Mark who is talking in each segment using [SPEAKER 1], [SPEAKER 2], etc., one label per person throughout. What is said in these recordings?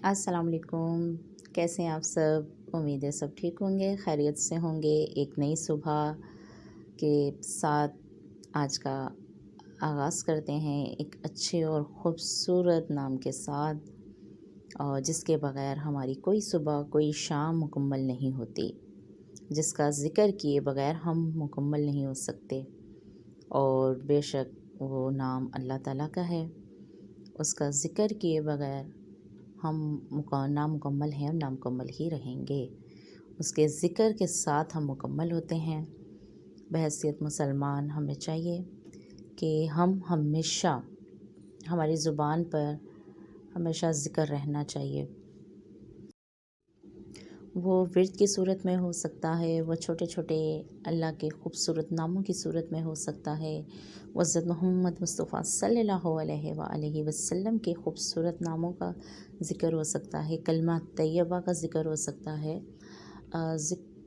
[SPEAKER 1] السلام علیکم، کیسے ہیں آپ سب؟ امید ہے سب ٹھیک ہوں گے، خیریت سے ہوں گے۔ ایک نئی صبح کے ساتھ آج کا آغاز کرتے ہیں ایک اچھے اور خوبصورت نام کے ساتھ، اور جس کے بغیر ہماری کوئی صبح کوئی شام مکمل نہیں ہوتی، جس کا ذکر کیے بغیر ہم مکمل نہیں ہو سکتے، اور بے شک وہ نام اللہ تعالیٰ کا ہے۔ اس کا ذکر کیے بغیر ہم نامکمل ہیں اور نامکمل ہی رہیں گے۔ اس کے ذکر کے ساتھ ہم مکمل ہوتے ہیں۔ بحیثیت مسلمان ہمیں چاہیے کہ ہم ہمیشہ ہماری زبان پر ہمیشہ ذکر رہنا چاہیے۔ وہ ورد کی صورت میں ہو سکتا ہے، وہ چھوٹے چھوٹے اللہ کے خوبصورت ناموں کی صورت میں ہو سکتا ہے، وہ حضرت محمد مصطفیٰ صلی اللہ علیہ وآلہ وسلم کے خوبصورت ناموں کا ذکر ہو سکتا ہے، کلمہ طیبہ کا ذکر ہو سکتا ہے۔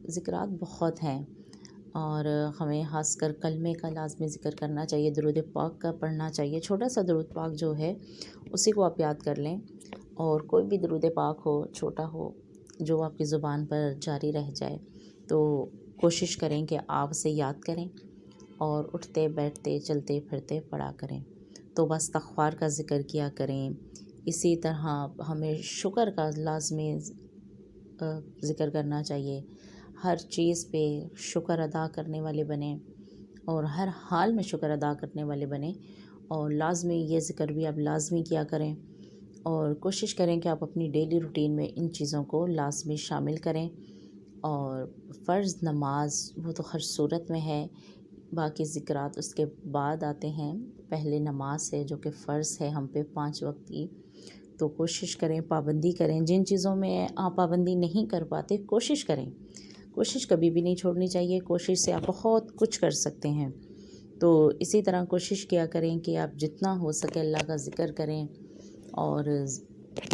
[SPEAKER 1] ذکرات بہت ہیں، اور ہمیں خاص کر کلمے کا لازمی ذکر کرنا چاہیے، درود پاک کا پڑھنا چاہیے۔ چھوٹا سا درود پاک جو ہے اسی کو آپ یاد کر لیں، اور کوئی بھی درود پاک ہو، چھوٹا ہو، جو آپ کی زبان پر جاری رہ جائے، تو کوشش کریں کہ آپ اسے یاد کریں اور اٹھتے بیٹھتے چلتے پھرتے پڑھا کریں۔ توبہ استغفار کا ذکر کیا کریں۔ اسی طرح ہمیں شکر کا لازمی ذکر کرنا چاہیے، ہر چیز پہ شکر ادا کرنے والے بنیں، اور ہر حال میں شکر ادا کرنے والے بنیں، اور لازمی یہ ذکر بھی آپ لازمی کیا کریں، اور کوشش کریں کہ آپ اپنی ڈیلی روٹین میں ان چیزوں کو لازمی شامل کریں۔ اور فرض نماز وہ تو ہر صورت میں ہے، باقی ذکرات اس کے بعد آتے ہیں۔ پہلے نماز ہے جو کہ فرض ہے ہم پہ 5 وقت کی، تو کوشش کریں، پابندی کریں۔ جن چیزوں میں آپ پابندی نہیں کر پاتے، کوشش کریں، کوشش کبھی بھی نہیں چھوڑنی چاہیے، کوشش سے آپ بہت کچھ کر سکتے ہیں۔ تو اسی طرح کوشش کیا کریں کہ آپ جتنا ہو سکے اللہ کا ذکر کریں، اور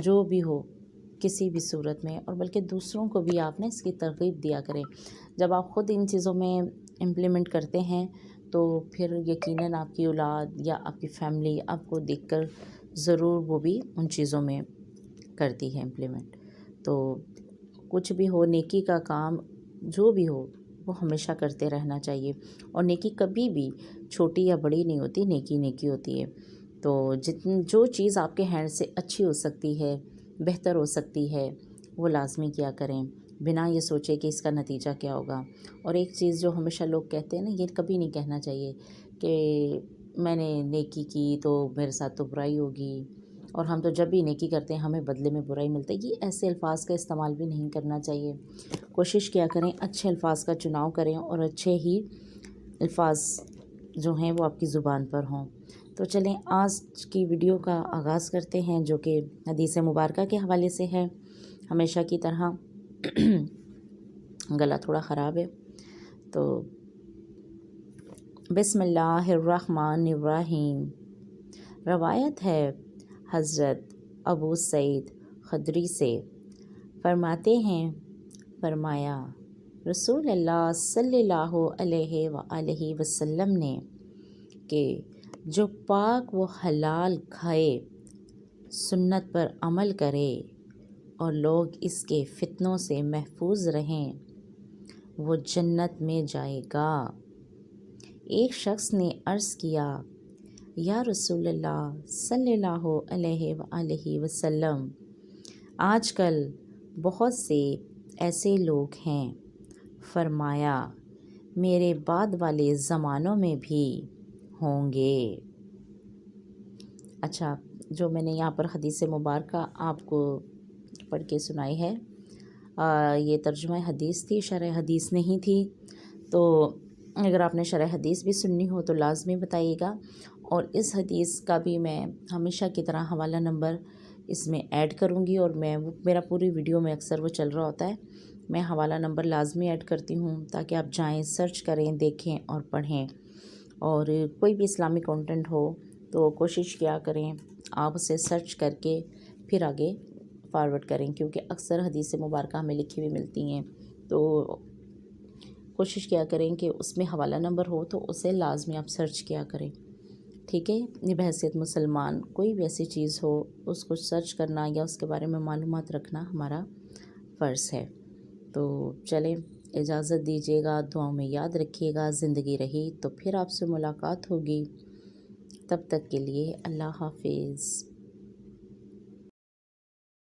[SPEAKER 1] جو بھی ہو کسی بھی صورت میں، اور بلکہ دوسروں کو بھی آپ نے اس کی ترغیب دیا کریں۔ جب آپ خود ان چیزوں میں امپلیمنٹ کرتے ہیں تو پھر یقیناً آپ کی اولاد یا آپ کی فیملی آپ کو دیکھ کر ضرور وہ بھی ان چیزوں میں کرتی ہے امپلیمنٹ۔ تو کچھ بھی ہو، نیکی کا کام جو بھی ہو وہ ہمیشہ کرتے رہنا چاہیے، اور نیکی کبھی بھی چھوٹی یا بڑی نہیں ہوتی، نیکی نیکی ہوتی ہے۔ تو جو چیز آپ کے ہینڈ سے اچھی ہو سکتی ہے، بہتر ہو سکتی ہے، وہ لازمی کیا کریں، بنا یہ سوچے کہ اس کا نتیجہ کیا ہوگا۔ اور ایک چیز جو ہمیشہ لوگ کہتے ہیں نا، یہ کبھی نہیں کہنا چاہیے کہ میں نے نیکی کی تو میرے ساتھ تو برائی ہوگی، اور ہم تو جب بھی نیکی کرتے ہیں ہمیں بدلے میں برائی ملتی ہے۔ یہ ایسے الفاظ کا استعمال بھی نہیں کرنا چاہیے۔ کوشش کیا کریں اچھے الفاظ کا چناؤ کریں، اور اچھے ہی الفاظ جو ہیں وہ آپ کی زبان پر ہوں۔ تو چلیں آج کی ویڈیو کا آغاز کرتے ہیں، جو کہ حدیث مبارکہ کے حوالے سے ہے۔ ہمیشہ کی طرح گلا تھوڑا خراب ہے، تو بسم اللہ الرحمن الرحیم۔ روایت ہے حضرت ابو سعید خدری سے، فرماتے ہیں، فرمایا رسول اللہ صلی اللہ علیہ وآلہ وسلم نے کہ جو پاک و حلال کھائے، سنت پر عمل کرے، اور لوگ اس کے فتنوں سے محفوظ رہیں، وہ جنت میں جائے گا۔ ایک شخص نے عرض کیا، یا رسول اللہ صلی اللہ علیہ وآلہ وسلم، آج کل بہت سے ایسے لوگ ہیں۔ فرمایا میرے بعد والے زمانوں میں بھی ہوں گے۔ اچھا، جو میں نے یہاں پر حدیث مبارکہ آپ کو پڑھ کے سنائی ہے، یہ ترجمہ حدیث تھی، شرح حدیث نہیں تھی۔ تو اگر آپ نے شرح حدیث بھی سننی ہو تو لازمی بتائیے گا، اور اس حدیث کا بھی میں ہمیشہ کی طرح حوالہ نمبر اس میں ایڈ کروں گی، اور میرا پوری ویڈیو میں اکثر وہ چل رہا ہوتا ہے، میں حوالہ نمبر لازمی ایڈ کرتی ہوں تاکہ آپ جائیں، سرچ کریں، دیکھیں اور پڑھیں۔ اور کوئی بھی اسلامی کنٹینٹ ہو تو کوشش کیا کریں آپ اسے سرچ کر کے پھر آگے فارورڈ کریں، کیونکہ اکثر حدیث مبارکہ ہمیں لکھی ہوئی ملتی ہیں، تو کوشش کیا کریں کہ اس میں حوالہ نمبر ہو تو اسے لازمی آپ سرچ کیا کریں۔ ٹھیک ہے، یہ بحیثیت مسلمان کوئی بھی ایسی چیز ہو اس کو سرچ کرنا یا اس کے بارے میں معلومات رکھنا ہمارا فرض ہے۔ تو چلیں اجازت دیجیے گا، دعاؤں میں یاد رکھیے گا، زندگی رہی تو پھر آپ سے ملاقات ہوگی، تب تک کے لیے اللہ حافظ۔